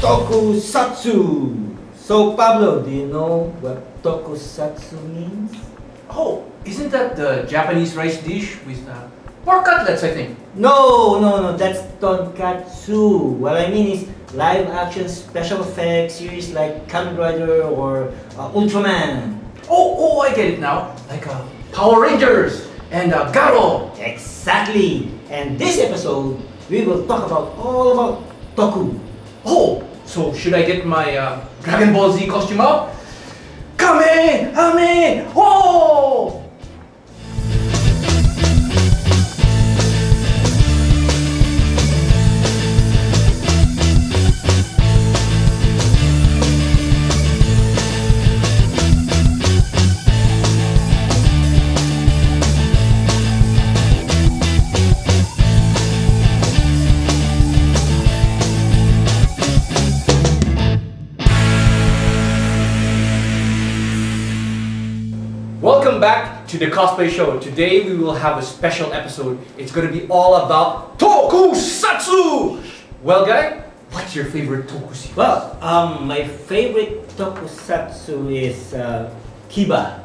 Tokusatsu! So Pablo, do you know what Tokusatsu means? Oh, isn't that the Japanese rice dish with pork cutlets, I think? No, that's Tonkatsu. What I mean is live action special effects series like Kamen Rider or Ultraman. Oh, I get it now. Like Power Rangers and Garo. Exactly. And this episode, we will talk about all about Toku. Oh, so should I get my Dragon Ball Z costume out? Kame! Whoa! Welcome back to the Cosplay Show. Today we will have a special episode. It's going to be all about Tokusatsu! Well, guy, what's your favorite Toku series? Well, my favorite Tokusatsu is Kiba.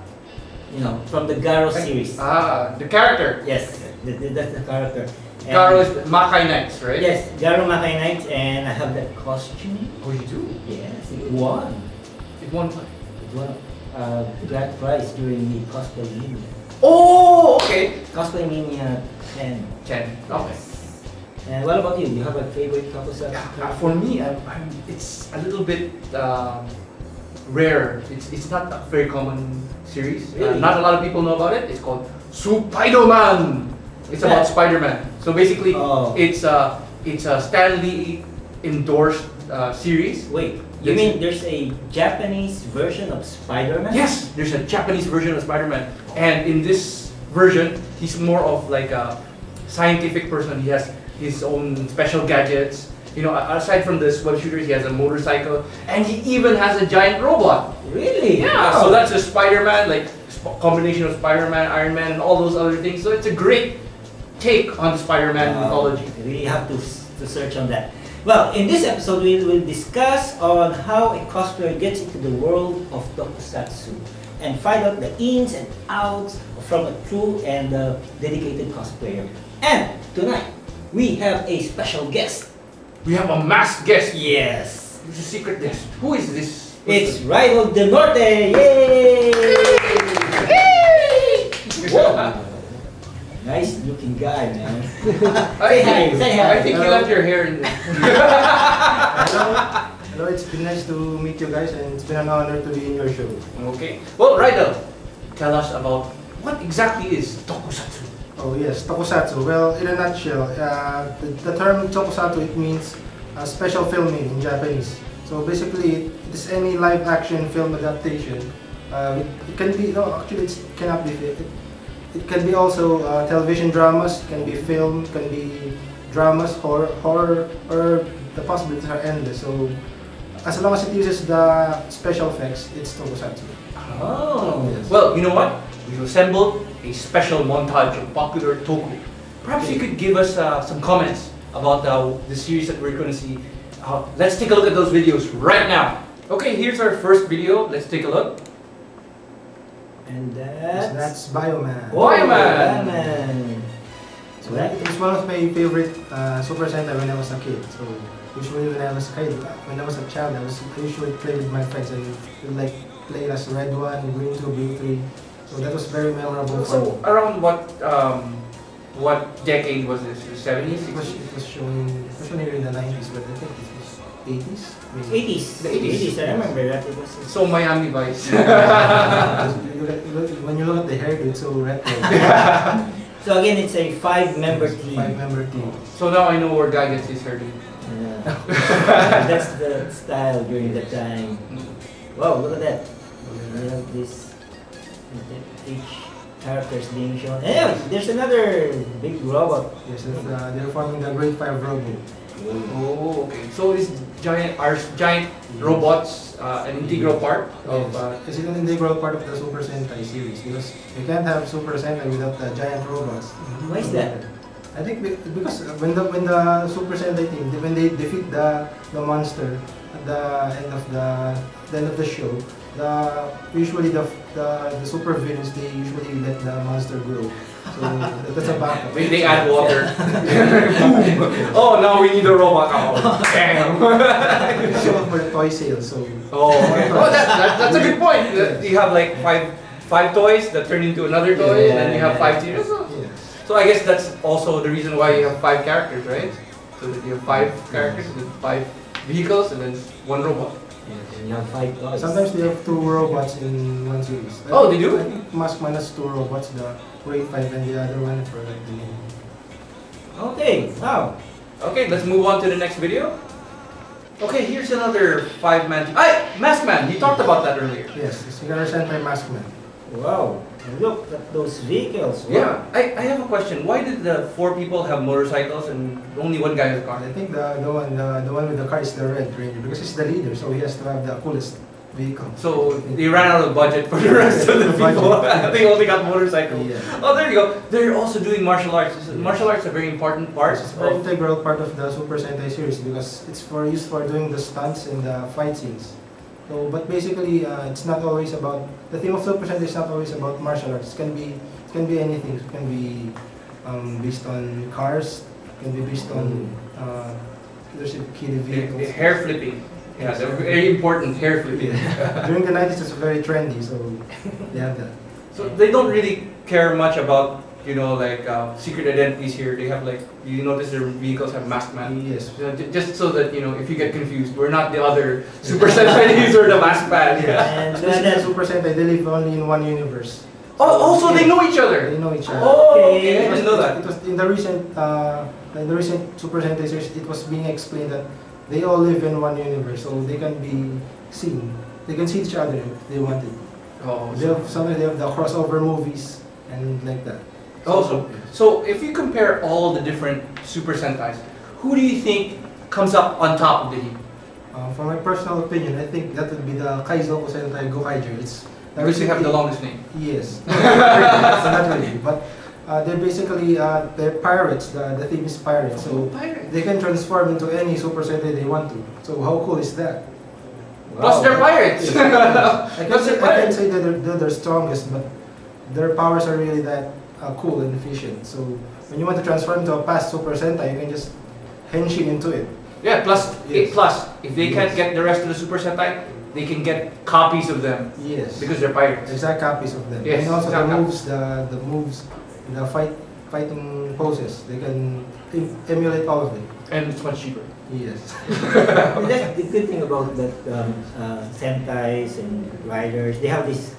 You know, from the Garo series. Ah, the character. Yes, that's the character. And Garo is Makai Knights, right? yes, Garo Makai Knights, and I have that costume. Oh, you do? Yes, it won. It won. It won grand prize during the Cosplay Mania. Oh, okay. Cosplay Mania 10. 10. Okay. And what about you? Do you have a favorite Tokusatsu? For me, it's a little bit rare. It's not a very common series. Really? Not a lot of people know about it. It's called Spider-Man. It's about Spider-Man. So basically, it's a Stan Lee endorsed series. Wait, you mean there's a Japanese version of Spider-Man? Yes, there's a Japanese version of Spider-Man, and in this version, he's more of like a scientific person. He has his own special gadgets. You know, aside from the web shooters, he has a motorcycle, and he even has a giant robot. Really? Yeah. Wow. So that's a Spider-Man, like combination of Spider-Man, Iron Man, and all those other things. So it's a great take on the Spider-Man mythology. You really have to search on that. Well, in this episode, we will discuss on how a cosplayer gets into the world of Tokusatsu and find out the ins and outs from a true and dedicated cosplayer. And tonight, we have a special guest. We have a masked guest. Yes. It's a secret guest. Who is this? It's Wreidel Denorte. Yay! Whoa. Nice looking guy, man. Say hi, say hi. I think you left your hair in there. Hello, it's been nice to meet you guys, and it's been an honor to be in your show. Okay. Well, Wreidel, tell us about what exactly is Tokusatsu. Oh yes, Tokusatsu. Well, in a nutshell, the term Tokusatsu, it means special filming in Japanese. So basically, it is any live action film adaptation. It can be, no, actually it cannot be. It can be also television dramas, can be film, can be dramas, horror, or the possibilities are endless. So as long as it uses the special effects, it's Tokusatsu. Oh. Yes. Well, you know what? We've assembled a special montage of popular Toku. Perhaps you could give us some comments about the series that we're going to see. Let's take a look at those videos right now. Okay, here's our first video. Let's take a look. And That's Bioman. Bioman. So it was one of my favorite Super Sentai when I was a kid. So usually when I was a kid, when I was a child, I usually play with my friends and we like play as Red 1, Green 2, Blue 3. So that was very memorable for me. So around what decade was this? The 70s? It was shown in the 90s, but I think it was 80s. Maybe. 80s. The 80s. I remember that. It was So Miami Vice. When you look at the hairdo, it's so retro. So again, it's a 5-member team. 5-member team. So now I know where Guy gets his hairdo. Yeah. That's the style during that time. Wow, look at that. We have this each characters being shown. And there's another big robot. Yes, they're forming the Great 5 robot. Oh, okay. So is giant robots an integral part of? It's an integral part of the Super Sentai series because you can't have Super Sentai without the giant robots. Why is that? I think because when the Super Sentai team, when they defeat the monster at the end of the show, usually the super villains, they usually let the monster grow. So that's a backup. They add water. Oh, now we need a robot. Oh, damn. Show for the toy sales. So okay. Oh, that's a good point. You have like five toys that turn into another toy, and then you have 5 series. So I guess that's also the reason why you have 5 characters, right? So that you have 5 characters with 5 vehicles and then 1 robot. Yeah, and you have 5 toys. Sometimes they have 2 robots in one series. Oh, they do? I think Maskman has 2 robots, the Grade 5 and the other one for like the name. Okay, wow. Okay, let's move on to the next video. Okay, here's another 5-man team. Maskman, you talked about that earlier. Yes, it's Higara Sentai Maskman. Wow. Look at those vehicles. Wow. Yeah, I have a question. Why did the 4 people have motorcycles and only 1 guy has a car? I think the one with the car is the Red Ranger because he's the leader, so he has to have the coolest vehicle. So they ran out of budget for the rest of the people. They only got motorcycles. Yeah. Oh, there you go. They're also doing martial arts. Martial arts are a very important part. It's an integral part of the Super Sentai series because it's used for doing the stunts and the fight scenes. So, but basically, it's not always about the theme of Super Sentai. Is not always about martial arts. It can be anything. It can be based on cars. It can be based on there's a kiddie vehicles. The hair flipping. Yeah, they're very important hair flipping. Yeah. During the 90s, it's very trendy, so they have that. So they don't really care much about, you know, like secret identities here. They have like, you notice their vehicles have Maskman. Yes. Just so that, you know, if you get confused, we're not the other Super Sentais or the Maskman. And Especially Super Sentai, they live only in one universe. Oh, also they know each other. They know each other. Oh, okay. I didn't know that. It was in the recent Super Sentai series. It was being explained that they all live in one universe, so they can be seen. They can see each other if they wanted. Oh, Sometimes they have the crossover movies and like that. Also, so if you compare all the different Super Sentais, who do you think comes up on top of the heap? For my personal opinion, I think that would be the Kaizoku Sentai Gokaiger. It's Because they have the longest name. Yes. Not really, but they're basically they're pirates. The theme is pirates, so they can transform into any Super Sentai they want to. So how cool is that? wow. Plus they're pirates. I can't say that they're the strongest, but their powers are really that cool and efficient. So when you want to transform into a past Super Sentai, you can just henshin into it. Yeah, plus Yes. 8+. If they can't Yes. get the rest of the Super Sentai, they can get copies of them Yes. because they're pirates. Exact copies of them. Yes, And also exact the moves, the fighting poses, they can emulate all of it. And it's much cheaper. Yes. That's the good thing about that Sentais and riders. They have these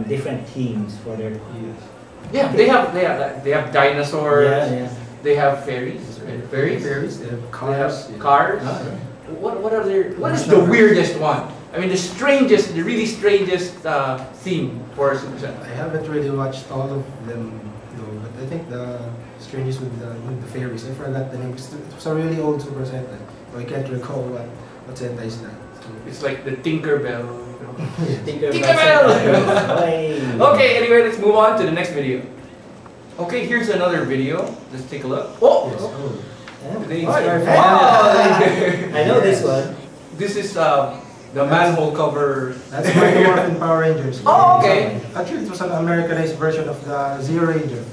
different themes for their. Yes. Yeah, they have dinosaurs. Yeah. They have fairies. Fairies. They have They cars. have cars. Ah, yeah. What is the weirdest one? I mean, the really strangest theme for a Super Sentai. I haven't really watched all of them though, but I think the strangest with the fairies. I forgot the name. It was a really old Super Sentai, so I can't recall what Sentai is that. So, It's like the Tinkerbell. Tinkerbell! Okay, anyway, let's move on to the next video. Okay, here's another video. Let's take a look. Oh! yes. Oh. They- I know this one. This is the manhole cover. That's Mighty Morphin Power Rangers. Oh, okay. Actually, it was an Americanized version of the Zero Ranger.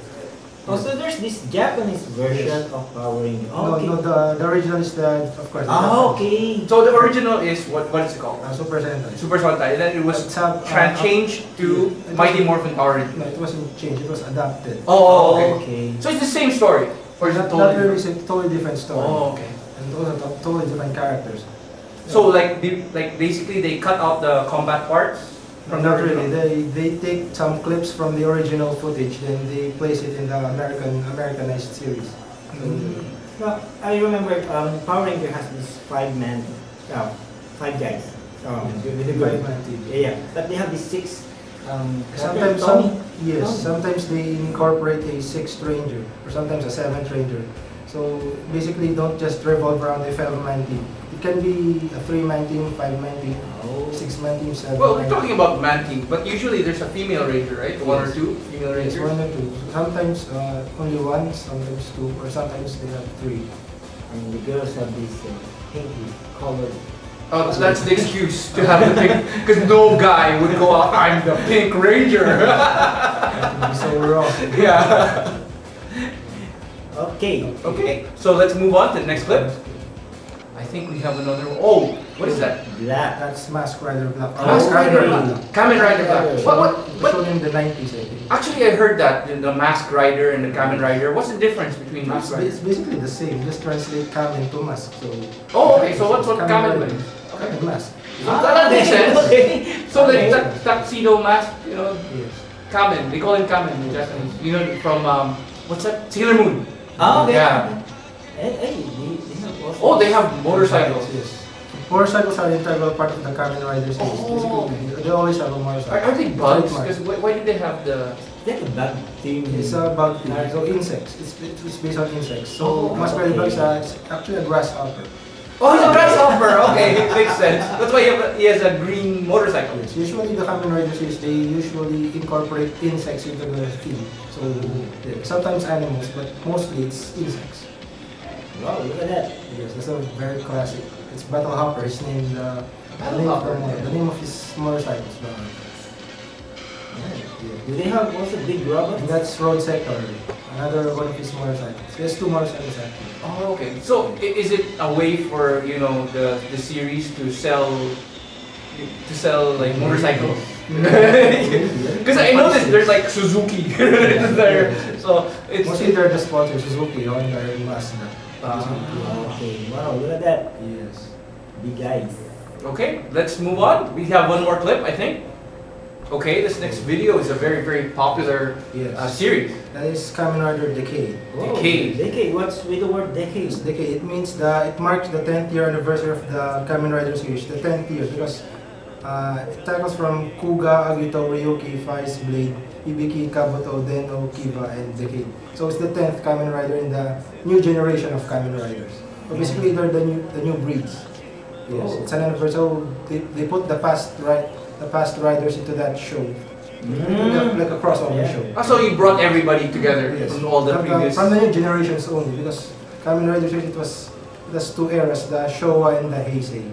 Also, there's this Japanese version of Power Ranger. Oh, okay. No, the original is of course. Oh, okay. So the original is what is it called? Super Sentai. Super Sentai. And then it was It's a- changed to yeah, Mighty Morphin Power Rangers. No, it wasn't changed. It was adapted. Oh, okay. okay. So it's the same story, or is it Not totally really, different? it's a totally different story. Oh, okay. And also totally different characters. So like basically they cut out the combat parts from the Not original. really. They take some clips from the original footage, then they place it in the Americanized series. Mm. Well, I remember Power Ranger has this 5-man, 5 guys. With the group. Five-man team. Yeah, but they have these 6. Sometimes, Tommy. yes, Tommy. sometimes they incorporate a 6th ranger, or sometimes a 7th ranger. So basically, don't just revolve around a 5-man team. It can be a 3-man team, 5-man team, 6-man team, 7-man. Well, we're talking about man team, but usually there's a female ranger, right? Yes. 1 or 2 female rangers. Yes, 1 or 2. Sometimes only 1, sometimes 2, or sometimes they have 3. And the girls have this pinky colored. Oh, so that's the excuse to have the pink, because no guy would go out, I'm the pink ranger. That would be so wrong. Yeah. Okay. Okay, so let's move on to the next clip. I think we have another one. Oh, what is that? Black. That's Mask Rider Black. Mask Rider Black. Kamen Rider Black. What? Shown in the 90s, I think. Actually, I heard that the Mask Rider and the Kamen Rider. What's the difference between Mask Rider? It's basically the same. Just translate Kamen to Mask. So. Oh, okay. So what's what Kamen means? Okay. Mask. So that makes sense. Okay. So the tuxedo mask, you know, Yes. Kamen. They call him Kamen in Japanese. You know, from what's that? Sailor Moon. Oh, okay. Yeah. Hey, they have also. Oh, they have motorcycles. Yes. Motorcycles are an integral part of the Kamen Rider series. Oh. Basically, they always have a motorcycle. Are they bugs? Trademark. Because why did they have the? They have a bug theme. It's a bug thing. So insects. It's based on insects. So Oh, Mask Rider okay. Black is actually a grasshopper. Oh, he's a grasshopper. Okay, it makes sense. That's why he has a green motorcycle. Yes. Usually the Kamen Rider series, they usually incorporate insects into the theme. So yeah, sometimes animals, but mostly it's insects. Wow, look at that. Yes, that's a very classic. It's Battle Hopper. His name, the name of his motorcycle is Battle Hopper. Do they have also big robots? And that's Road Sector, another one of his motorcycles. He has 2 motorcycles actually. Oh, okay. So is it a way for the series to sell like motorcycles? Because I noticed there's like Suzuki there, so it's Mostly they're the sponsors, Suzuki, Honda, and Mazda. Okay, wow, look at that. Yes. Big guys. okay. Let's move on. We have one more clip, I think. Okay, this next video is a very, very popular Yes. series. That is Kamen Rider Decade. Whoa, Decade. Decade. What's with the word decade? It's Decade. It means it marks the 10th year anniversary of the Kamen Rider series. The 10th year because it tackles from Kuga, Agito, Ryuki, Faiz, Blade, Ibiki, Kabuto, Deno, Kiba, and Decade. So it's the 10th Kamen Rider in the new generation of Kamen Riders. So basically they're the new breeds. Yes, Oh. it's an anniversary. So they put the past riders into that show. Like a crossover show. Oh, so you brought everybody together Yes. from all the previous. From the new generations only, because Kamen Rider series it was 2 eras, the Showa and the Heisei.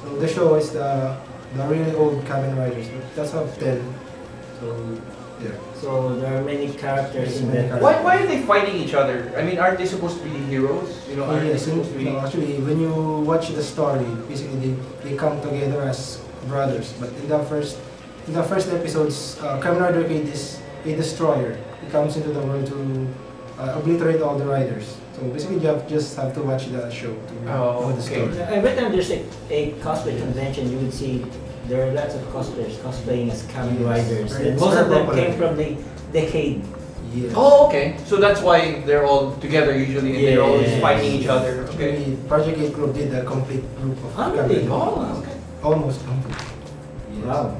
So the Showa is the really old Kamen Riders. That's of 10. So yeah. So there are many characters in Many that. characters. Why are they fighting each other? I mean, aren't they supposed to be heroes? You know, aren't they Yes, supposed to be? no, actually, when you watch the story, basically they come together as brothers. But in the first episodes, Kamen Rider Kid is a destroyer. He comes into the world to obliterate all the riders. So basically, just have to watch the show to know the okay. story. Every time there's a cosplay convention, you would see there are lots of cosplayers cosplaying as Kamen Yes. Riders. Very- And most of them very came from the Decade. Yes. Oh, okay. So that's why they're all together usually, and they're always Yes. fighting each other. Okay. Actually, Project 8 Group did a complete group of Oh, really? Kamen Oh, Riders. okay. Almost complete. Yes. Wow.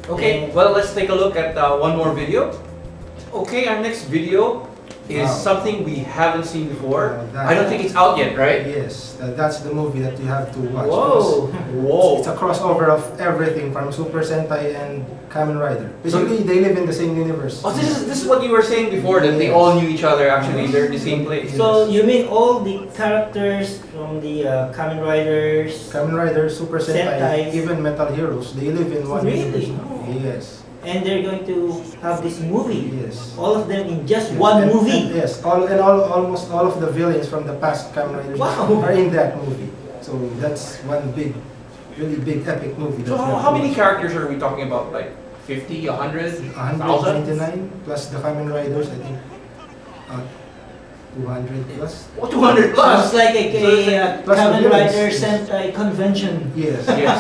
Okay. Well, let's take a look at one more video. Okay, our next video is Wow. something we haven't seen before. That- I don't think it's out yet, right? Yes, that's the movie that you have to watch. Whoa. Whoa. It's a crossover of everything from Super Sentai and Kamen Rider. Basically, they live in the same universe. Oh, this is what you were saying before, that they all knew each other. Actually, they're in the same place. So you mean all the characters from the Kamen Riders? Kamen Rider, Super Sentai, Sentai. even Metal Heroes, they live in one Really? universe. Oh. Yes. And they're going to have this movie. Yes. All of them in just one And- movie. and yes, almost all of the villains from the past Kamen Riders Wow. are in that movie. So that's one really big epic movie. So that you have how to many watch. characters are we talking about? Like 50, 100, 1,000? 199 plus the Kamen Riders, I think 200 plus. Oh, 200 So plus. it's like So it's a plus Kamen the Rider villains. Sentai convention. Yes. Yes.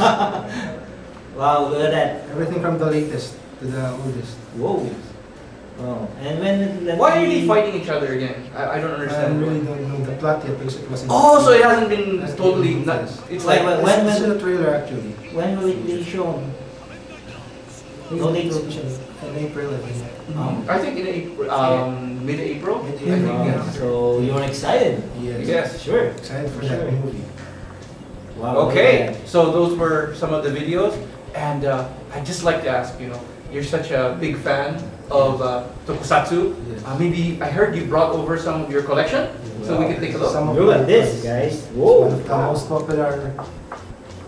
Wow, look at that. Everything from the latest to the oldest. Whoa. Oh, and when Why are they fighting each other again? I don't I understand. really don't know the plot yet because it wasn't. Oh, so it hasn't been totally. Yes. Not, it's Wait, like. wait. It's a trailer actually. When will it be shown? No dates. In April, I think. I think in April, mid-April. I think, Mid-April. yeah. So you're excited? Yes. Yes. Sure. Excited for Sure. that movie. Wow. Okay, so those were some of the videos, and I'd just like to ask, you're such a big fan of Tokusatsu. Yes. Maybe I heard you brought over some of your collection, so we can take a look. Some of Look my at this, toys. guys. It's Whoa. one of the most popular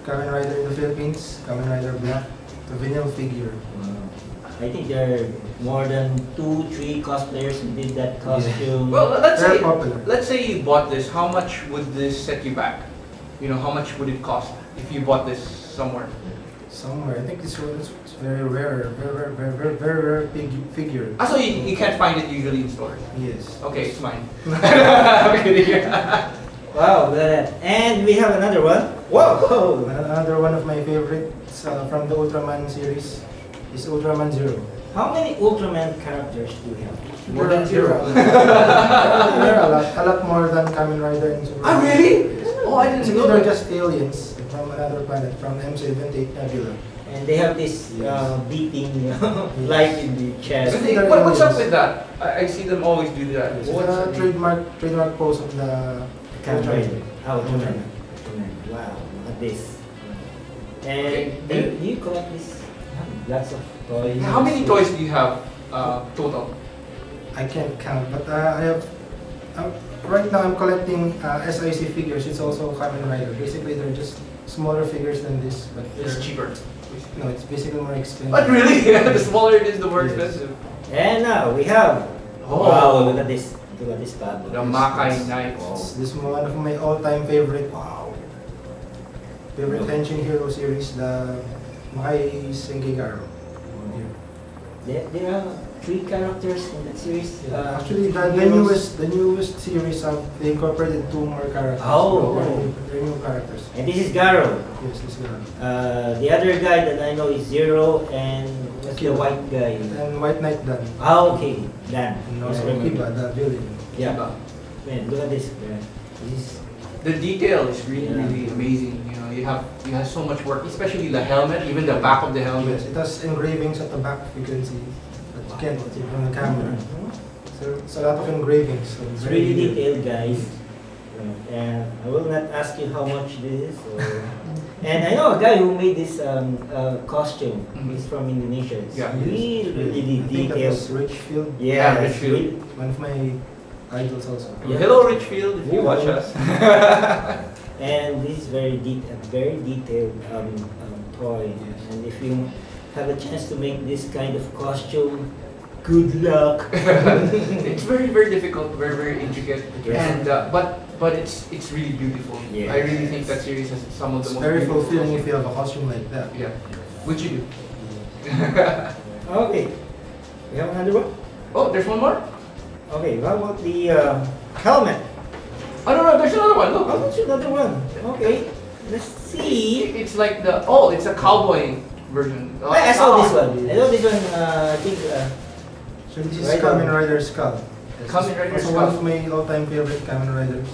Kamen Rider in the Philippines, Kamen Rider Black, the vinyl figure. I think there are more than 2-3 cosplayers who did that costume. Well, Very popular. let's say you bought this. How much would this set you back? How much would it cost if you bought this somewhere? Somewhere, I think it's very rare, very rare figure. So you can't find it usually in stores. Yes. Okay, it's mine. I'm kidding. Wow, look at that. And we have another one. Whoa! Another one of my favorites from the Ultraman series is Ultraman Zero. How many Ultraman characters do you have? More than zero. There are a lot more than Kamen Rider and Super. Ah, really? Oh, I didn't Basically, know they're that. just aliens from another planet, from M78 Nebula. And they have this beating light in the chest. What's up with that? I see them always do that. It's What's the trademark pose of the Kamen Rider. Ultraman. Ultraman. Wow, look at this. And Okay. do you collect this? Lots of toys. How many toys do you have total? I can't count, but I have. Right now, I'm collecting SIC figures. It's also Kamen Rider. Basically, they're just smaller figures than this, but It's they're- cheaper. No, it's basically more expensive. But really, the smaller it is, the more Yes. expensive. And now we have. Oh. Wow, look at this. Look at this tablet. The Makai knife. This is one of my all-time favorite. Favorite Henshin Hero series, the Makai Senkigaro. There are 3 characters in that series. Actually, the newest series they incorporated 2 more characters. Oh. They're new characters. And this is Garo. Yes, this guy. The other guy that I know is Zero, and what's the white guy? And White Knight Dan. Okay, Dan. And Yeah, also I remember. Kiba, the villain. Yeah. Kiba. Man, look at this. This is The detail is really, Yeah. really amazing. You have so much work, especially the helmet, even the back of the helmet. Yes, it has engravings at the back, you can see. But you can't see from the camera. So it's a lot of engravings. So It's very really detailed. detailed, guys. And I will not ask you how much this is. And I know a guy who made this costume. Mhm. He's from Indonesia. It's Yeah. really, really I think that detailed. was Richfield, Yeah, Yeah, it's Richfield. really- one of my idols also. Yeah. Hello, Richfield, if you watch Hello. us. And this is very detailed toy. Yes. And if you have a chance to make this kind of costume, good luck. It's very, very difficult, very, very intricate, Yes. and but it's really beautiful. Yes. I really think that series has some of the It's most very beautiful fulfilling if costumes. you have a costume like that. Yeah, which you do. Okay. We have another one? Oh, there's one more. Okay, how about the helmet? Oh no, there's another one. Look. Oh, that's another one. Okay. Let's see. It's like it's a cowboy version. I saw this one. I saw this one, I think, So this is Right Kamen on. Rider Skull. This Kamen is Rider also Skull. one of my all-time favorite Kamen Riders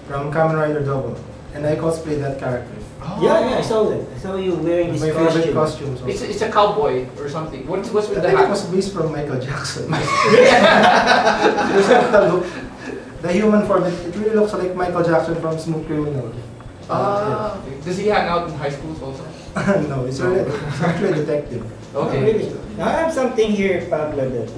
from Kamen Rider Double, and I cosplay that character. Oh. yeah, I saw that. I saw you wearing One of this my favorite costume. costumes. Also. It's a cowboy or something. What's with I the think it hat? was based from Michael Jackson. Just at the look, the human form, it really looks like Michael Jackson from Smooth Criminal. Okay. Does he hang out in high schools also? No, it's actually a detective. Okay. Oh, really? Now I have something here, Pablo, that...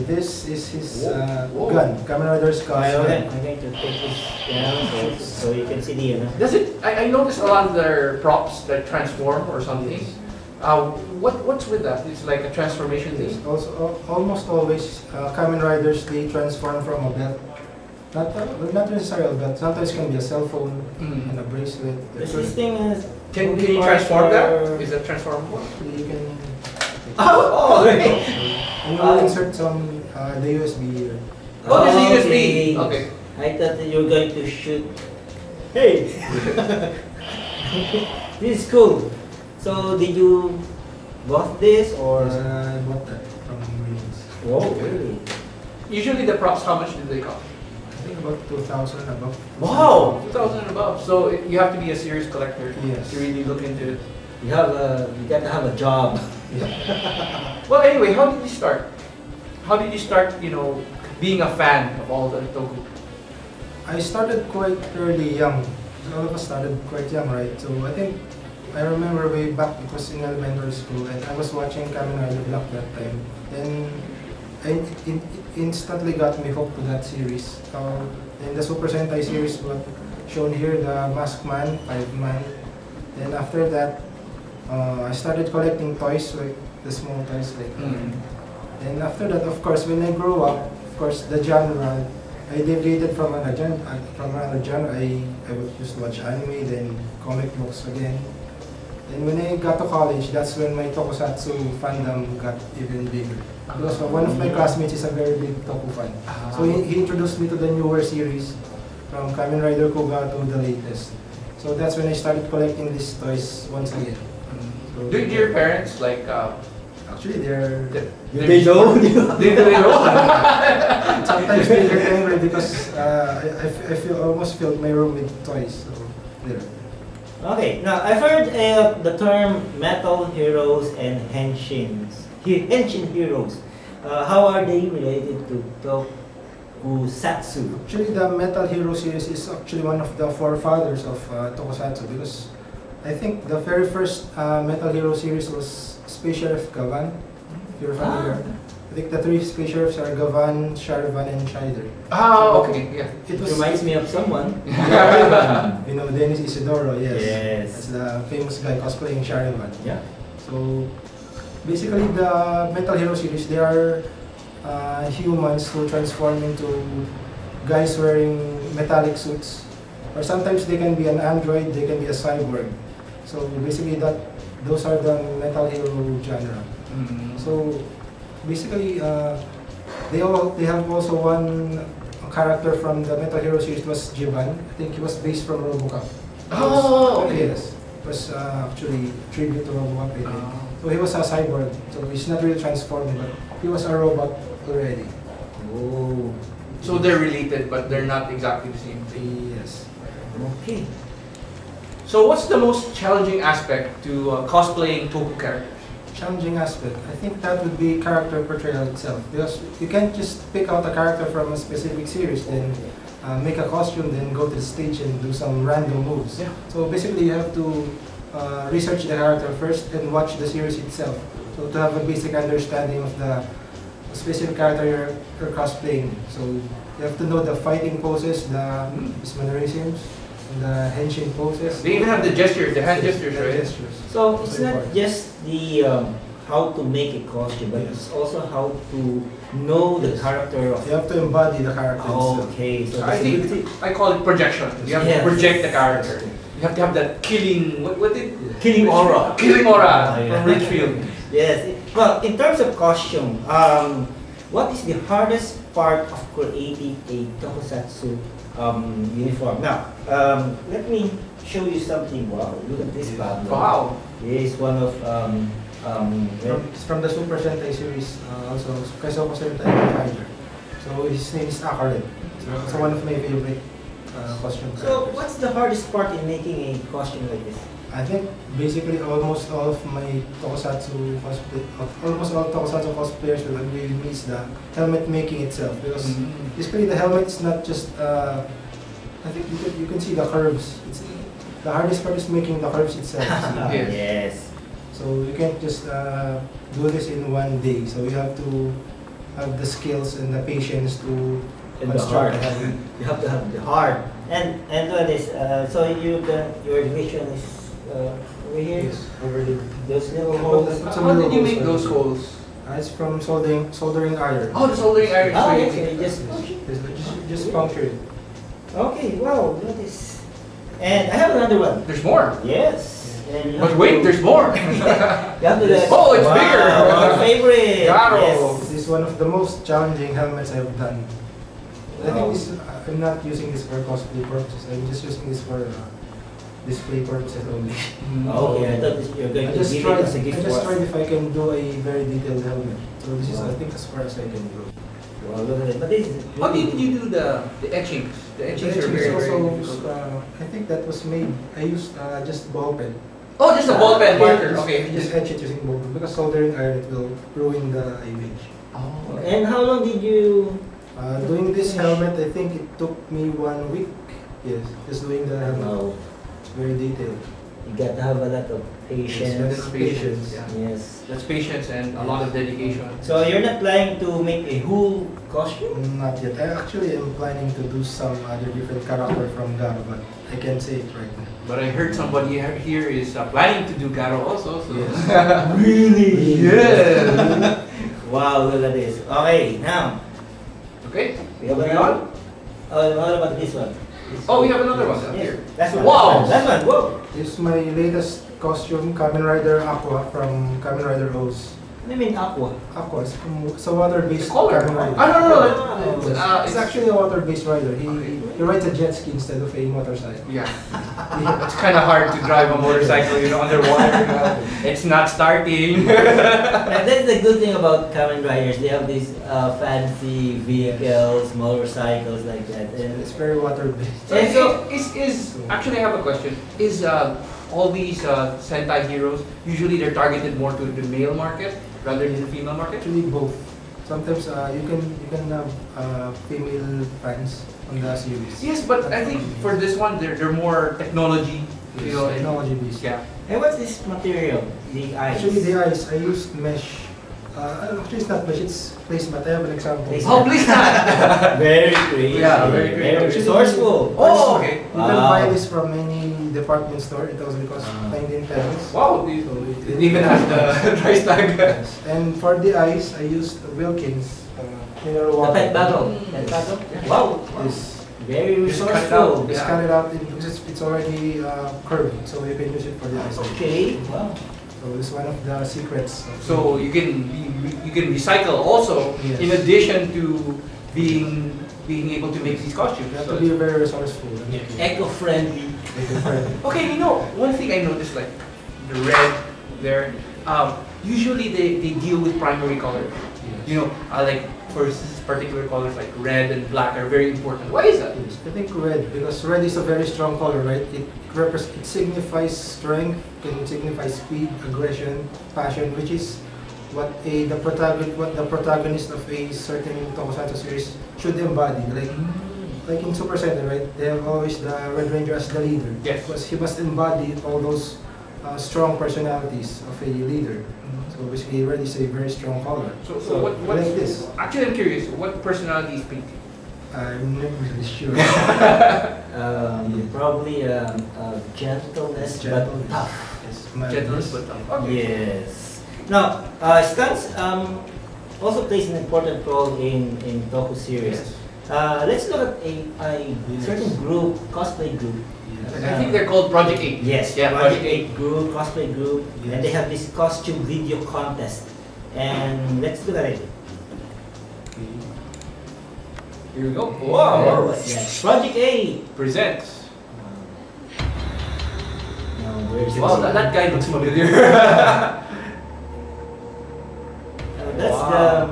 This is his Whoa. gun, Kamen Rider Skull. I'm going to take this down so you can see the... Does it? I noticed a lot of their props that transform or something. Yes. What's with that? It's like a transformation Yes, thing. also, almost always, Kamen Riders, they transform from a belt. Not necessarily a belt, sometimes it can be a cell phone Mm. and a bracelet. This thing is... Can you transform that? Is that transformable? Actually, you can Oh, really? and you will insert some the USB here. Oh, there's a Okay. USB. Okay. I thought that you were going to shoot... Hey! This is cool. So, did you bought this or... Yes, I bought that from Rings. Whoa, really? Usually the props, how much do they cost? I think about 2,000 above. Wow, 2,000 and above. So you have to be a serious collector Yes. to really look into it. You got to have a job. Well, anyway, how did you start? How did you start, being a fan of all the Toku? I started quite early young. All of us started quite young, right? So I think I remember way back, it was in elementary school, and I was watching Kamen Rider Block that time. Then it instantly got me hooked to that series. In the Super Sentai series, what shown here, the Masked Man, 5-man. Then after that, I started collecting toys, like the small toys, like. And after that, of course, when I grew up, of course, the genre, I deviated from another genre. I would just watch anime, then comic books again. Then when I got to college, that's when my Tokusatsu fandom got even bigger. Because one of my classmates is a very big Toku fan. So he introduced me to the newer series, from Kamen Rider Kuga to the latest. So that's when I started collecting these toys once again. So, Do your parents like? Actually, they're They know. They know. sometimes they're angry because I almost filled my room with toys. So there. Okay, now I've heard the term metal heroes and henshin heroes. How are they related to Tokusatsu? Actually, the Metal Hero series is actually one of the forefathers of Tokusatsu, because I think the very first Metal Hero series was Space Sheriff Gavan, if you're familiar. I think the 3 Space Sheriffs are Gavan, Sharivan, and Shider. Okay, yeah. It reminds me of someone. You know, Dennis Isidoro, yes. Yes. That's the famous guy cosplaying Sharivan. Yeah. So, basically the Metal Hero series, they are humans who transform into guys wearing metallic suits. Or sometimes they can be an android, they can be a cyborg. So basically those are the Metal Hero genre. So basically they have also one character from the Metal Hero series, was Jiban. I think he was based from RoboCop. Okay. Yes. It was actually tribute to RoboCop, I think. So he was a cyborg, so he's not really transformed, but he was a robot already. Oh. So they're related, but they're not exactly the same thing. Yes. Okay. So what's the most challenging aspect to cosplaying Toku characters? Challenging aspect, I think that would be character portrayal itself, because you can't just pick out a character from a specific series, then make a costume, then go to the stage and do some random moves. Yeah. So basically you have to research the character first and watch the series itself, so to have a basic understanding of the specific character you're cosplaying. So you have to know the fighting poses, the mannerisms, the henshin poses. They even have the gestures, the hand gestures, right? Gestures. So it's not just the how to make a costume, but it's also how to know the character of. You have to embody the character itself. Okay, so I think I call it projection. You have to project the character. You have to have that killing killing aura. Killing aura Yeah. from Richfield. Yes. Well, in terms of costume, what is the hardest part of creating a Tokusatsu uniform? Now, let me show you something. Wow, look at this Pablo. Wow. He is one of It's from the Super Sentai series, also Special Sentai Rider. So his name is Acrylate. So one of my favorite costume characters. So what's the hardest part in making a costume like this? I think basically almost all of my Tokusatsu cosplayers will agree with me is the helmet making itself, because basically the helmet is not just I think you can see the curves. The hardest part is making the curves itself. Yes. So you can't just do this in one day. So you have to have the skills and the patience to construct the helmet. You have to have the heart. And what is so your vision is over here. Yes, over there. Those little holes. How did you make those holes? It's from soldering iron. Oh, the soldering iron. Oh, So you okay. Just puncture it. Okay. Wow. That is. And I have another one. There's more. Yes. And you But have wait, to- there's more. You have to Oh, it's bigger. Our favorite. Claro. Yes. This is one of the most challenging helmets I've done. I think I'm not using this for cosplay purposes. I'm just using this for display purposes only. Okay, I thought you're going to give it as a gift I just for tried us. if I can do a very detailed helmet. So this is, I think, as far as I can go. Well, look at it. But this is How did you do the etchings? The etchings are Actually, very, it's very also, difficult. I think that was made. I used just ball pen. Oh, just a ball pen marker. Just, Okay. you just etch it using ball pen because soldering iron it will ruin the image. Oh. And how long did you? Doing this helmet, I think it took me 1 week. Yes, just doing the helmet. Oh, It's very detailed. you got to have a lot of patience. That's patience. Yeah. Yes. That's patience and a lot of dedication. So you're not planning to make a whole costume? Not yet. I actually am planning to do some other different character from Garo, but I can't say it right now. But I heard somebody here is planning to do Garo also. So. Yes. Really? Yeah. Wow, look at this. Okay, now Okay. we have Moving another. on. What about this one? Oh, we have another one up Yes, here. that's one. Wow. That's one. Whoa. This is my latest costume, Kamen Rider Aqua from Kamen Rider Rose. What do you mean aqua? Aqua is it's a water-based Color. Kamen Rider. No. It's actually a water-based rider. He rides a jet ski instead of a motorcycle. Yeah. It's kind of hard to drive a motorcycle, underwater. It's not starting. And that's the good thing about Kamen Riders. They have these fancy vehicles, motorcycles like that. And It's very water-based. So, is actually I have a question. Is all these Sentai heroes usually they're targeted more to the male market rather than the female market? Actually, both. Sometimes you can have female fans on the series. Yes, but I think for this one they're more technology, and- Technology based. Yeah. And what's this material? The ice. Actually, the eyes I used mesh. Actually, it's not mesh. It's placement. I have an example. Placement. Oh, please not. Very creative. Yeah, very creative. resourceful. Oh, okay. You can buy Wow. this from any department store. It only costs 19 pesos. Wow, it even has the price tag. Yes. And for the eyes, I used Wilkins mineral The water. pet bottle. Pet bottle. Wow. This. Very Just cut it out. resourceful. Just Yeah. cut it out because it's already curved, so you can use it for the eyes. Okay. Wow. So it's one of the secrets. Of So you can recycle also Yes. in addition to being able to make these costumes. you have So to be very resourceful. Eco-friendly. okay, one thing I noticed like the red there. Usually they deal with primary color. Like for particular colors like red and black are very important. Why is that? Yes, I think red, because red is a very strong color, right? It signifies strength, can signify speed, aggression, passion, which is what the protagonist of a certain Tokusatsu series should embody. Like in Super Sentai, right? They have always the Red Ranger as the leader. Yes. Because he must embody all those strong personalities of a leader. So basically, red is a very strong color. So I what like this. Actually, I'm curious. What personality is pink? I'm not really sure. Probably gentleness, but tough. Yes, Gentleness but tough. Okay. Yes. Now, stunts also plays an important role in Toku series. Yes. Let's look at a certain group, cosplay group. I think they're called Project 8. Yes, Yeah, Project Project 8 group, cosplay group, Yes. and they have this costume video contest. And let's look at it. Here we go. Wow! Yes. Project 8! Presents. Now, where's Wow, that guy looks familiar. that's Wow.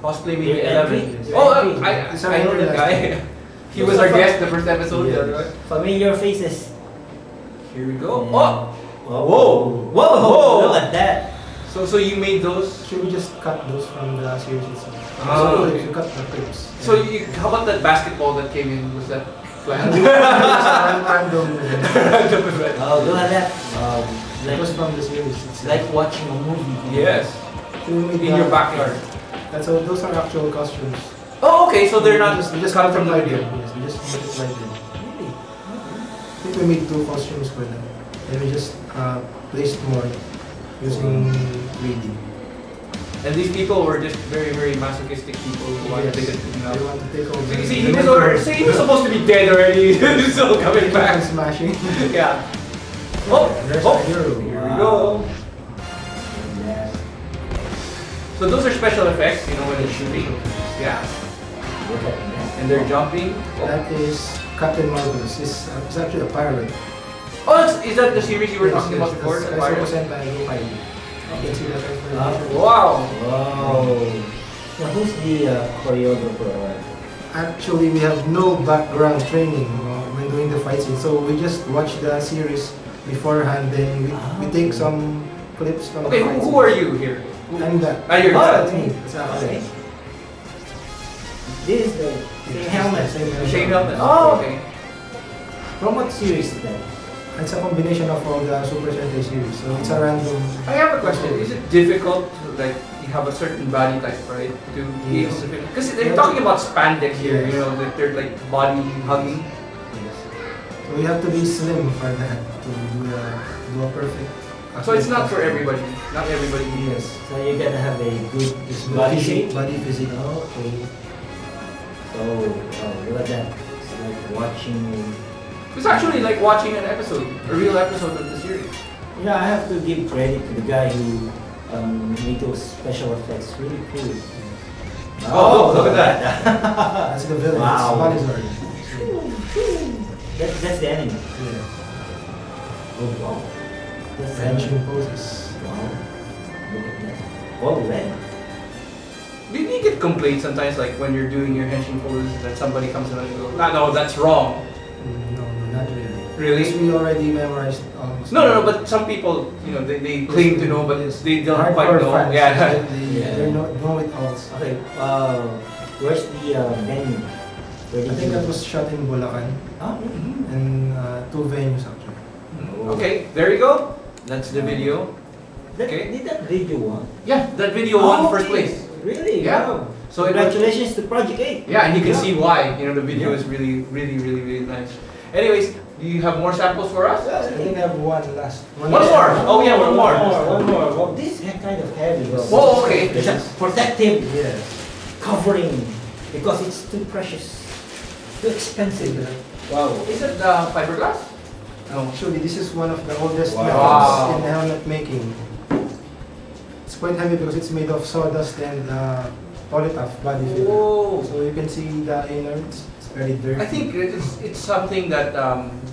Cosplay maybe Your 11. entry. Oh, Your entry. I know that guy. He was our guest the first episode. Yes. Right? familiar faces. Here we go. And- Oh! Whoa! Whoa! Whoa. Look at that! So you made those. Should we just cut those from the series itself? Ah, So okay. if you cut the clips. So how about that basketball that came in? Was that planned? Random. Oh, look at that! It was from the series itself. Like watching a movie. Yes. So we made In your backyard. Those are actual costumes. Oh, okay. So they're not We just cut from the multiplied video. them. Yes, we just multiplied them. Really? I think we made 2 costumes for them. And we just placed more using 3D. And these people were just very, very masochistic people who wanted to Yes. take it They want to take over. So you see, he was supposed to be dead already. He's still coming back. Smashing. Yeah. Oh, There's oh. the hero. Here we go. Yeah. So those are special effects, when they're shooting. Yeah. Look at that. And they're jumping. Oh, That is Captain Marvelous. It's actually a pirate. is that the series you were talking about before? The Pirates? You can see that transformation. Wow. Wow! Now, who's the choreographer? Actually, we have no background training when doing the fight scene, so we just watch the series beforehand. Then we take some clips from. Okay, the who are you here? I'm that. Ah, you're That's that. me. That's Okay. Alex. This is the same helmet. Shane helmet. Oh. Okay. From what series is that? It's a combination of all the Super Sentai series. So it's a random. I have a question. Is it difficult to like you have a certain body type, right? To be able to because they're talking about spandex here, you know, that they're like body hugging. Yes. So you have to be slim for that to do a perfect. So it's not for everybody. Not everybody. Yes. So you gotta have a good It's body shape. Body physique. Okay. So, look at that. It's like watching. It's actually like watching an episode, a real episode of the series. Yeah, I have to give credit to the guy who made those special effects really cool. Oh, look at that. That's the villain. Wow. It's Malizard. That's the enemy. Yeah. Oh wow. That's Benching poses. Wow. Look at that. All red. Do you get complaints sometimes, like when you're doing your henshin poses, that somebody comes in and goes, no, that's wrong. No, not really. Really? Because we already memorized. No, but some people, you know, they claim to know, but they don't Hardcore quite know. fans, Yeah. They know it all. Okay. Where's the venue? Where I did think you- that was shot in Bulacan Ah, mhm. and 2 venues actually. Okay, there you go. That's the video. That, Okay. Did that video won? Yeah, that video won first place. Really? Yeah. Wow. So it was- Congratulations to Project 8. Yeah, and you can Yeah. see why. You know, the video Yeah. is really nice. Anyways, do you have more samples for us? I think I have one last. One more. Oh yeah, one more. One more. Well, this is kind of heavy. Oh, okay. It's a protective Yes. covering because it's too precious, too expensive. Wow. Is it fiberglass? No. Actually, this is one of the oldest Wow. methods in helmet making. It's quite heavy because it's made of sawdust and polytough body filler. Whoa. So you can see the innards. It's very dirty. I think it's something that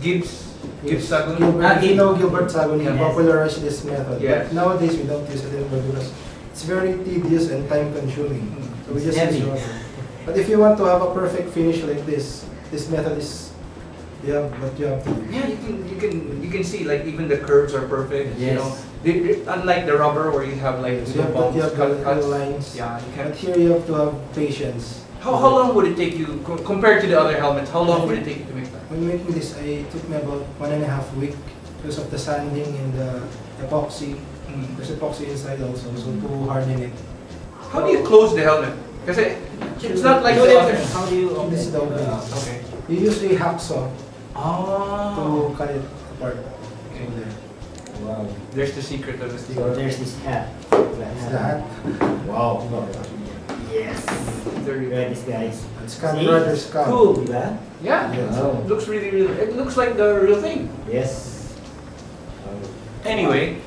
Gibbs Sagun. Gilbert, you know Gilbert Sagun, he Yes. popularized this method. Yes. But nowadays we don't use it anymore because it's very tedious and time consuming. So we just Heavy. use rubber. But if you want to have a perfect finish like this method is what you have to do. Yeah, you can see like even the curves are perfect. You Yes. know, unlike the rubber where you have like You have, bumps, you have the cuts. lines. Yeah, you But can't. here you have to have patience. How long would it take you compared to the other helmets? How long would it take you to make that? When making this, it took me about 1.5 weeks because of the sanding and the epoxy. There's epoxy inside also, so to harden it. How do you close the helmet? Because it's not like No the other. difference. How do you open This is the opening. Okay. You use a hacksaw Oh. to cut it apart. Okay. So there. Wow. There's the secret of this. So there's this hat. That's the hat. Wow. Yes. There you Look at go. this, guys. It's Scan See? Brothers Scout. Cool, diba? Yeah. Yes. Wow. It looks really. It looks like the real thing. Yes. Anyway,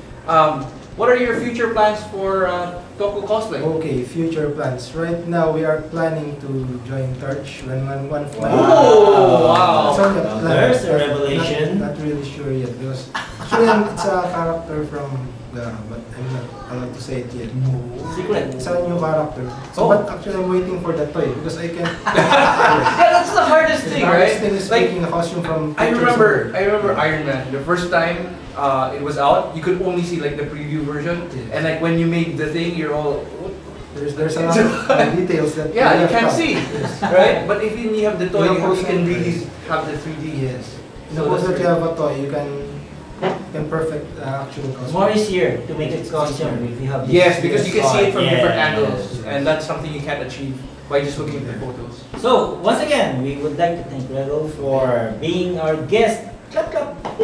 what are your future plans for Toku Cosplay? Okay, future plans. Right now we are planning to join Torch when one of my. Oh, wow. It's only a Now plan, there's a but revelation. Not really sure yet because actually it's a character from but I'm not allowed to say it yet. Secret. It's a new character. So, Oh. but actually I'm waiting for the toy because I can't. Yeah, that's the hardest The thing, hardest right? thing is Like, making a costume from. I pictures remember of- Iron Man. The first time it was out, you could only see like the preview version, Yes. and like when you made the thing, you're all, what? There's a lot of details that. Yeah, you left can't out. see, Yes. right? But if you have the toy, You you can have really have the 3D. Yes. So Suppose that's that you great. have a toy, you can perfect actual costume. More easier to make it costume if you have this. Yes, because you can see it from Yeah, different yes, angles, yes. and that's something you can't achieve by just looking at the photos. So, once again, we would like to thank Wreidel for being our guest. Clap, clap. Now,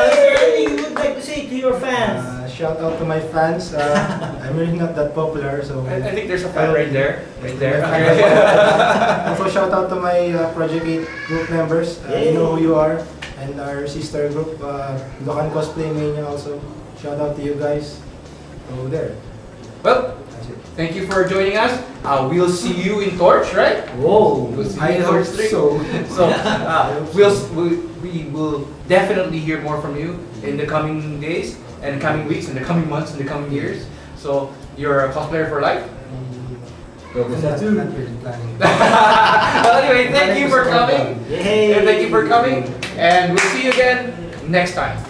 is there anything you would like to say to your fans? Shout out to my fans. I'm really not that popular, so. I think there's a fan right there, right there. Also, shout out to my Project 8 group members. You know who you are. And our sister group, Locan Cosplay Mania also. Shout out to you guys. So there. Well, That's it. thank you for joining us. We'll see you in Torch, right? Whoa. We'll see you I in hope Torch 3. so. So we will definitely hear more from you in the coming days and the coming weeks and the coming months and the coming years. So you're a cosplayer for life. Not really planning. Well, anyway, thank you for coming. Yay. And thank you for coming. And we'll see you again next time.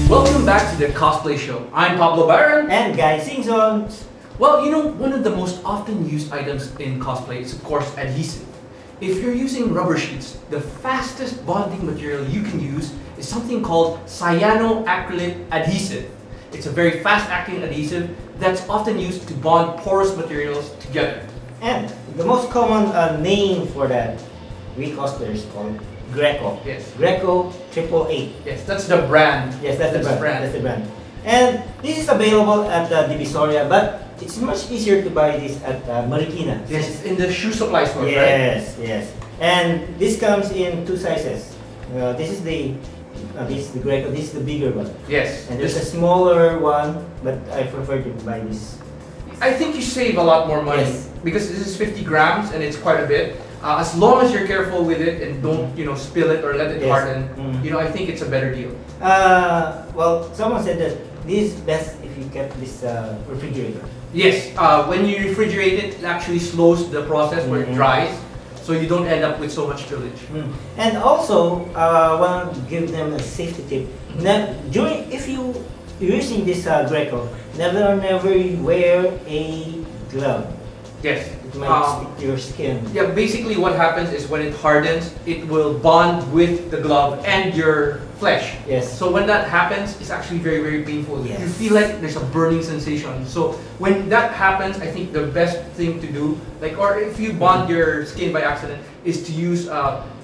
Welcome back to the Cosplay Show. I'm Pablo Baron. And Guy Singson. Well, you know, one of the most often used items in cosplay is, of course, adhesive. If you're using rubber sheets, the fastest bonding material you can use is something called Cyanoacrylate Adhesive. It's a very fast-acting adhesive that's often used to bond porous materials together. And the most common name for that, we cosplayers call it Greco. Yes. Greco 888. Yes, that's the brand. Yes, that's the brand. That's the brand. And this is available at Divisoria, but it's much easier to buy this at Marikina. Yes, in the shoe supply store, right? Yes, yes. And this comes in two sizes. This is the Greco. This is the bigger one. Yes. And there's a smaller one, but I prefer to buy this. I think you save a lot more money, Yes. because this is 50 grams and it's quite a bit. As long as you're careful with it and don't, spill it or let it Yes. harden, Mm. I think it's a better deal. Well, someone said that this is best if you kept this refrigerator. Yes, when you refrigerate it, it actually slows the process where it Mhm. dries, so you don't end up with so much spillage. And also, I want to give them a safety tip. If you're using this Greco, never wear a glove. Yes. It might stick to your skin. Yeah, basically what happens is when it hardens, it will bond with the glove and your flesh. Yes. So when that happens, it's actually very, very painful. Yes. You feel like there's a burning sensation. So when that happens, I think the best thing to do, or if you bond your skin by accident, is to use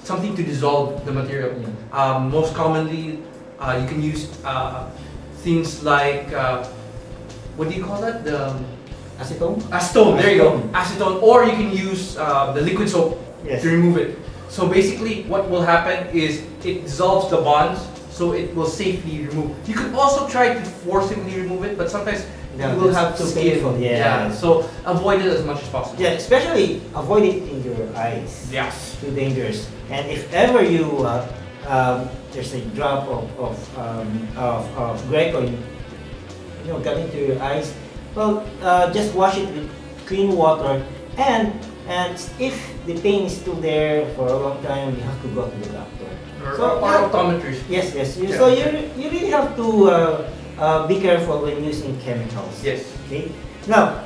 something to dissolve the material. Yeah. Most commonly, you can use things like, what do you call that? Acetone? Acetone, there you go. Acetone, or you can use the liquid soap Yes. to remove it. So basically, what will happen is it dissolves the bonds, so it will safely remove. You could also try to forcibly remove it, but sometimes Yeah, you will that's have too skin. painful, yeah. So avoid it as much as possible. Yeah, especially avoid it in your eyes. Yes. Too dangerous. And if ever you there's a drop of Greco, got into your eyes, well, just wash it with clean water, and if the pain is still there for a long time, you have to go to the doctor. Or optometrist. Yes, yes. Yeah. So you really have to be careful when using chemicals. Yes. Okay. Now,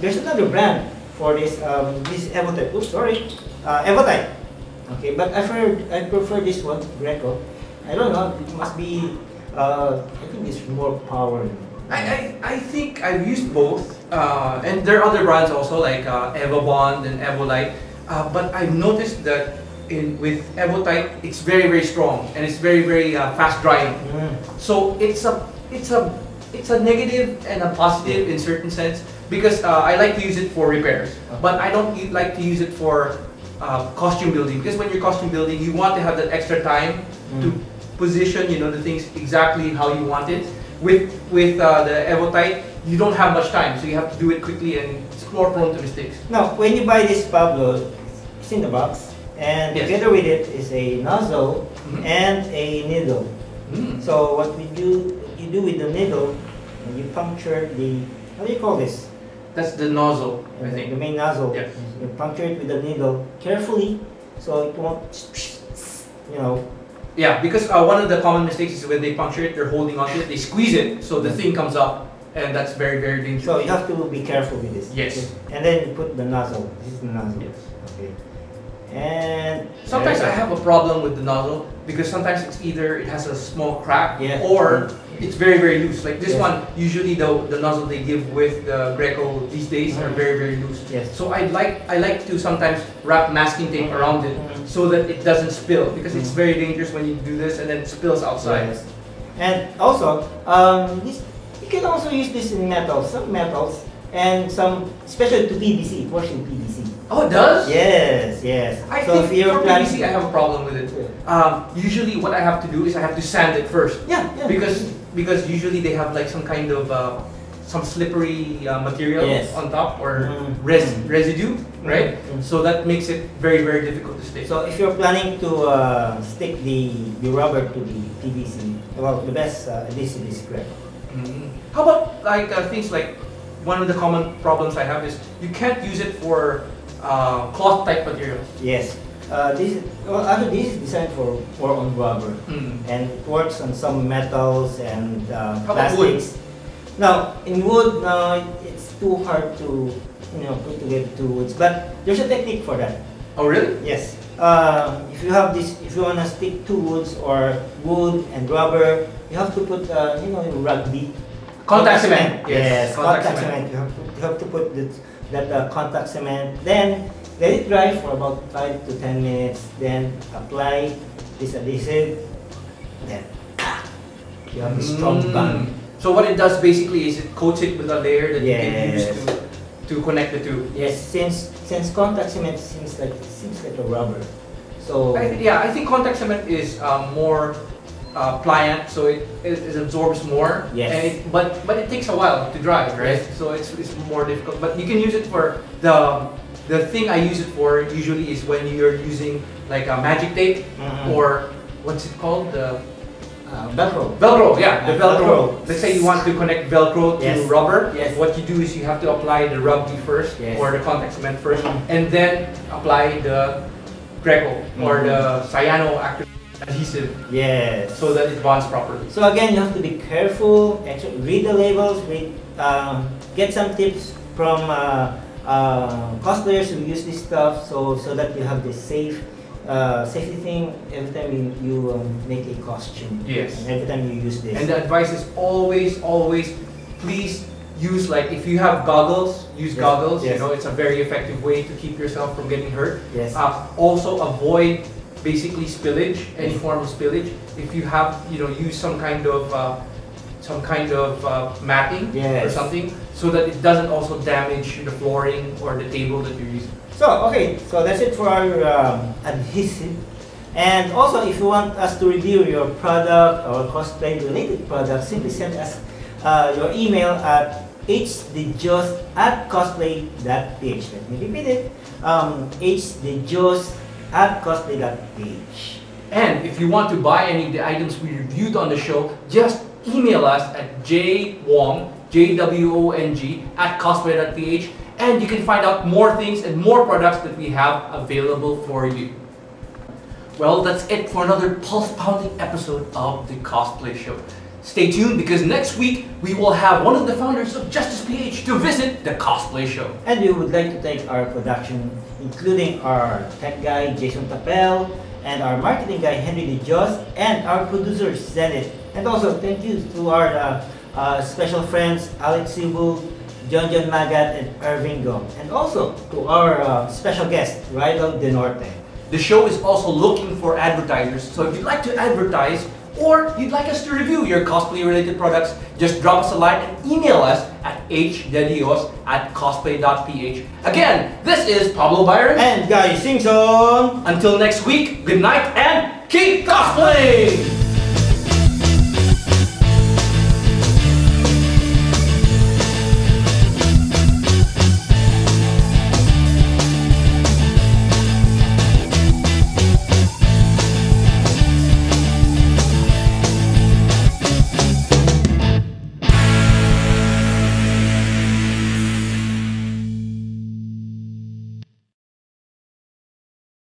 there's another brand for this. This Evotype. Oops, sorry. Evotype. Okay, but I prefer this one, Greco. I don't know. It must be. I think it's more power. I think I've used both, and there are other brands also like Evobond and Evolite, but I've noticed that with Evotype, it's very, very strong and it's very, very fast drying. So it's a negative and a positive in certain sense, because I like to use it for repairs, but I don't like to use it for costume building, because when you're costume building, you want to have that extra time to position the things exactly how you want it. With the Evotype, you don't have much time, so you have to do it quickly and it's more prone to mistakes. Now, when you buy this Pablo, it's in the box, and Yes. together with it is a nozzle and a needle. So what you do with the needle, you puncture the, how do you call this? That's the nozzle, I The think. main nozzle. Yes. You puncture it with the needle carefully, so it won't, Yeah, because one of the common mistakes is when they puncture it, they're holding onto it, they squeeze it, so the thing comes up, and that's very, very dangerous. So you have to be careful with this. Yes. Okay. And then you put the nozzle. This is the nozzle. Yes. Okay. And Sometimes I have a problem with the nozzle because sometimes it's either it has a small crack or it's very, very loose. Like this one, usually the nozzle they give with the Greco these days are very, very loose. Yes. So I like to sometimes wrap masking tape around it so that it doesn't spill, because it's very dangerous when you do this and then it spills outside. Yes. And also, this you can also use this in metals, some metals, and some, especially to PVC. It works in PVC. Oh, it does? Yes, yes. I so think for PVC I have a problem with it. Usually what I have to do is I have to sand it first. Yeah. Because usually they have like some kind of some slippery material on top or residue, right? So that makes it very, very difficult to stick. So if you're planning to stick the rubber to the PVC, well, the best adhesive is Greco. How about like things like, one of the common problems I have is you can't use it for cloth type materials. Yes. This is designed for on rubber, and it works on some metals and plastics. Now in wood, it's too hard to put together two woods, but there's a technique for that. Oh really? Yes. If you have this, if you wanna stick two woods or wood and rubber, you have to put rugby. Contact cement. Yes, contact cement. You have to put that contact cement. Then let it dry for about 5 to 10 minutes. Then apply this adhesive. Then you have a strong bond. So what it does basically is it coats it with a layer that you can use to connect the two. Yes, since contact cement seems like a rubber. So I think contact cement is more pliant, so it absorbs more. Yes. And but it takes a while to dry, right? Yes. So it's more difficult. But you can use it for the thing I use it for usually is when you're using like a magic tape or what's it called, the Velcro. Velcro, yeah, the Velcro. Velcro. Let's say you want to connect Velcro to rubber. Yes. What you do is you have to apply the rugby first or the contact cement first, and then apply the Greco or the Cyanoacrylate Adhesive. Yes. So that it bonds properly. So again, you have to be careful. Actually, read the labels. Get some tips from cosplayers who use this stuff, so that you have this safety thing every time you make a costume. Yes. And every time you use this. And the advice is always, please use, like, if you have goggles, use goggles. Yes. You know, it's a very effective way to keep yourself from getting hurt. Yes. Also avoid basically spillage, any form of spillage. If you have, use some kind of matting or something, so that it doesn't also damage the flooring or the table that you're using. So that's it for our adhesive. And also, if you want us to review your product or cosplay related product, simply send us your email at hdjos@cosplay.ph. Let me repeat it. hdjos@cosplay.ph. And if you want to buy any of the items we reviewed on the show, just email us at jwong, JWONG, @cosplay.ph, and you can find out more things and more products that we have available for you. Well, that's it for another pulse-pounding episode of the Cosplay Show. Stay tuned, because next week we will have one of the founders of Justice.ph to visit the Cosplay Show. And we would like to thank our production, including our tech guy, Jason Tapel, and our marketing guy, Henry De Jos, and our producer, Zenith. And also, thank you to our special friends, Alex Sibu, John Magat, and Irving Gong. And also to our special guest, Wreidel Denorte. The show is also looking for advertisers, so if you'd like to advertise or you'd like us to review your cosplay-related products, just drop us a line and email us at hdedios@cosplay.ph. Again, this is Pablo Byron and Guy Singson. Until next week, good night and keep cosplaying!